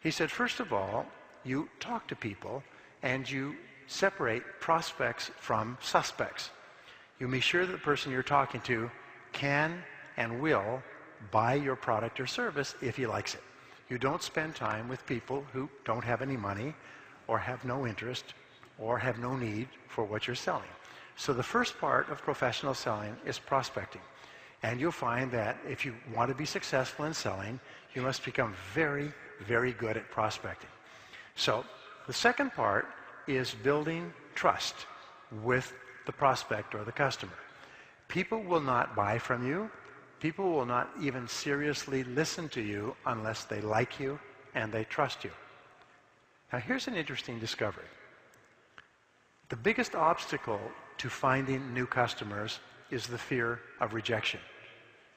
He said, first of all, you talk to people and you separate prospects from suspects. You make sure that the person you're talking to can and will buy your product or service if he likes it. You don't spend time with people who don't have any money or have no interest or have no need for what you're selling. So the first part of professional selling is prospecting. And you'll find that if you want to be successful in selling, you must become very, very good at prospecting. So the second part is building trust with the prospect or the customer. People will not buy from you. People will not even seriously listen to you unless they like you and they trust you. Now here's an interesting discovery. The biggest obstacle to finding new customers is the fear of rejection.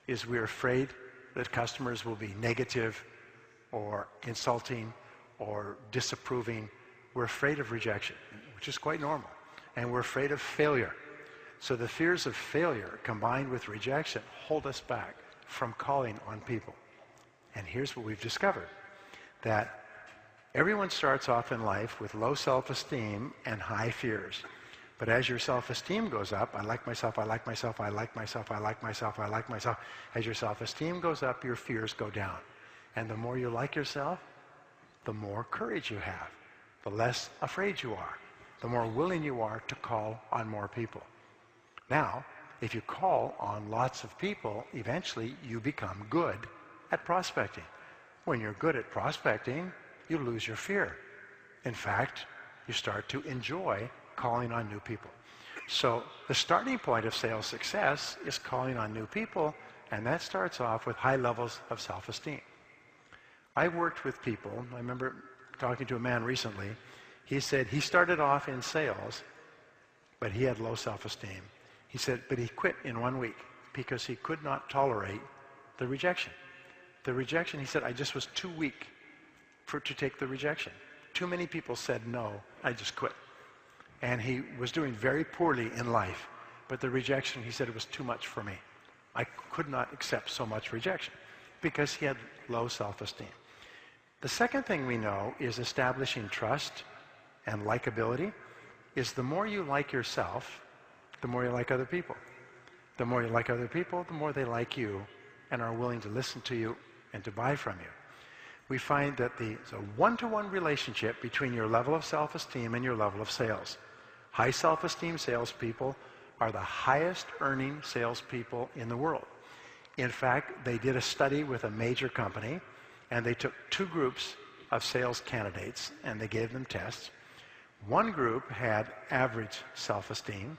Is we're afraid that customers will be negative or insulting or disapproving. We're afraid of rejection, which is quite normal. And we're afraid of failure. So the fears of failure combined with rejection hold us back from calling on people. And here's what we've discovered, that everyone starts off in life with low self-esteem and high fears. But as your self-esteem goes up, I like myself, I like myself, I like myself, I like myself, I like myself. As your self-esteem goes up, your fears go down. And the more you like yourself, the more courage you have, the less afraid you are, the more willing you are to call on more people. Now, if you call on lots of people, eventually you become good at prospecting. When you're good at prospecting, you lose your fear. In fact, you start to enjoy calling on new people. So the starting point of sales success is calling on new people, and that starts off with high levels of self-esteem. I worked with people. I remember talking to a man recently. He said he started off in sales, but he had low self-esteem. He said, but he quit in 1 week because he could not tolerate the rejection. The rejection, he said, I just was too weak to take the rejection. Too many people said no, I just quit. And he was doing very poorly in life, but the rejection, he said, it was too much for me. I could not accept so much rejection because he had low self-esteem. The second thing we know is establishing trust and likability is the more you like yourself, the more you like other people. The more you like other people, the more they like you and are willing to listen to you and to buy from you. We find that there's a one-to-one relationship between your level of self-esteem and your level of sales. High self-esteem salespeople are the highest earning salespeople in the world. In fact, they did a study with a major company, and they took 2 groups of sales candidates, and they gave them tests. One group had average self-esteem,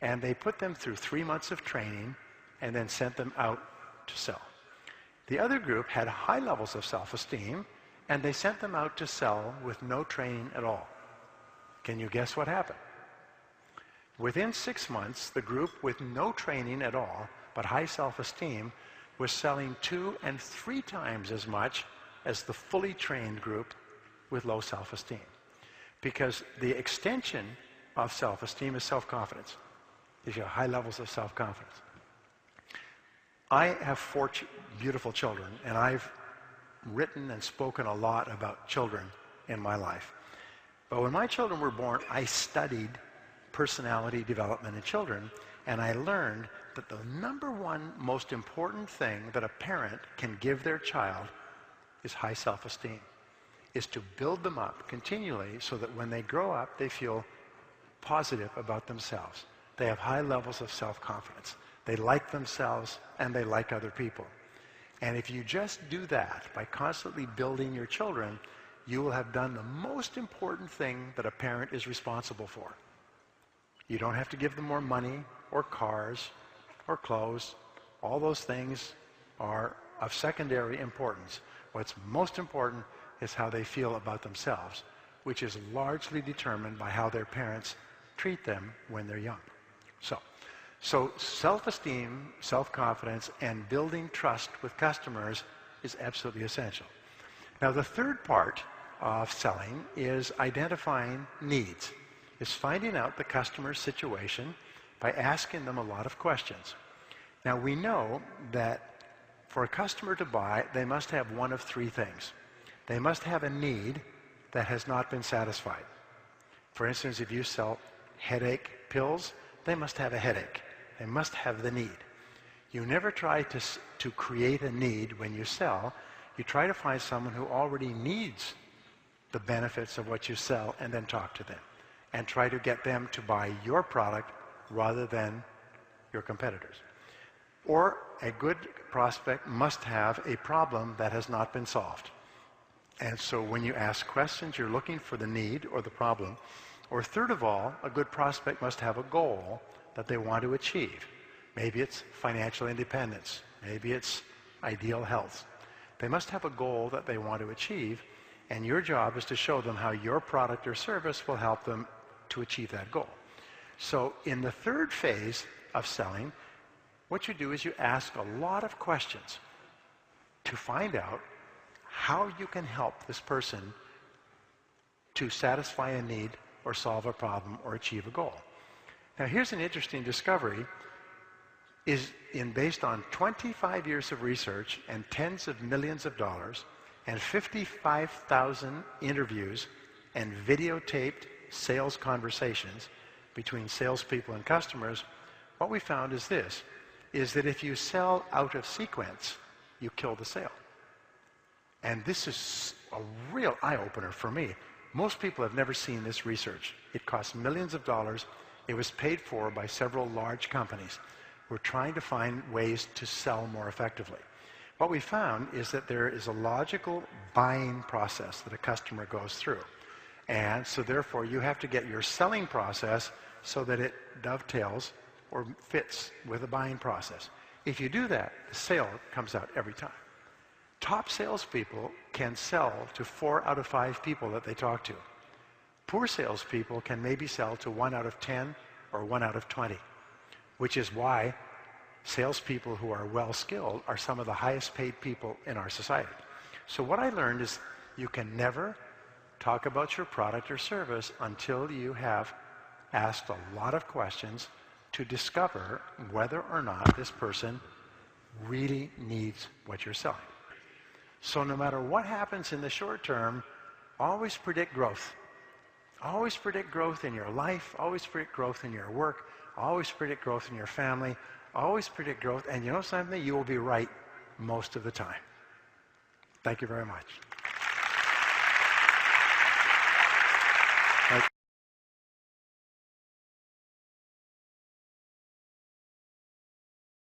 and they put them through 3 months of training and then sent them out to sell. The other group had high levels of self-esteem, and they sent them out to sell with no training at all. Can you guess what happened? Within 6 months, the group with no training at all, but high self-esteem, was selling 2 and 3 times as much as the fully trained group with low self-esteem. Because the extension of self-esteem is self-confidence. Gives you high levels of self-confidence. I have 4 beautiful children, and I've written and spoken a lot about children in my life. But when my children were born, I studied personality development in children, and I learned that the #1 most important thing that a parent can give their child is high self-esteem, is to build them up continually so that when they grow up, they feel positive about themselves. They have high levels of self-confidence. They like themselves and they like other people. And if you just do that by constantly building your children, you will have done the most important thing that a parent is responsible for. You don't have to give them more money or cars or clothes. All those things are of secondary importance. What's most important is how they feel about themselves, which is largely determined by how their parents treat them when they're young. So self-esteem, self-confidence, and building trust with customers is absolutely essential. Now, the third part of selling is identifying needs, is finding out the customer's situation by asking them a lot of questions. Now, we know that for a customer to buy, they must have one of 3 things. They must have a need that has not been satisfied. For instance, if you sell headache pills, they must have a headache. They must have the need. You never try to create a need when you sell. You try to find someone who already needs the benefits of what you sell and then talk to them and try to get them to buy your product rather than your competitors. Or a good prospect must have a problem that has not been solved. And so when you ask questions, you're looking for the need or the problem. Or third of all, a good prospect must have a goal that they want to achieve. Maybe it's financial independence. Maybe it's ideal health. They must have a goal that they want to achieve, and your job is to show them how your product or service will help them to achieve that goal. So in the third phase of selling, what you do is you ask a lot of questions to find out how you can help this person to satisfy a need or solve a problem or achieve a goal. Now here's an interesting discovery based on 25 years of research and tens of millions of dollars and 55,000 interviews and videotaped sales conversations between salespeople and customers. What we found is this, is that if you sell out of sequence, you kill the sale. And this is a real eye-opener for me. Most people have never seen this research. It costs millions of dollars. It was paid for by several large companies who are trying to find ways to sell more effectively. What we found is that there is a logical buying process that a customer goes through. And so therefore you have to get your selling process so that it dovetails or fits with the buying process. If you do that, the sale comes out every time. Top salespeople can sell to 4 out of 5 people that they talk to. Poor salespeople can maybe sell to 1 out of 10 or 1 out of 20, which is why salespeople who are well-skilled are some of the highest paid people in our society. So what I learned is you can never talk about your product or service until you have asked a lot of questions to discover whether or not this person really needs what you're selling. So no matter what happens in the short term, always predict growth. Always predict growth in your life, always predict growth in your work, always predict growth in your family, always predict growth, and you know something? You will be right most of the time. Thank you very much.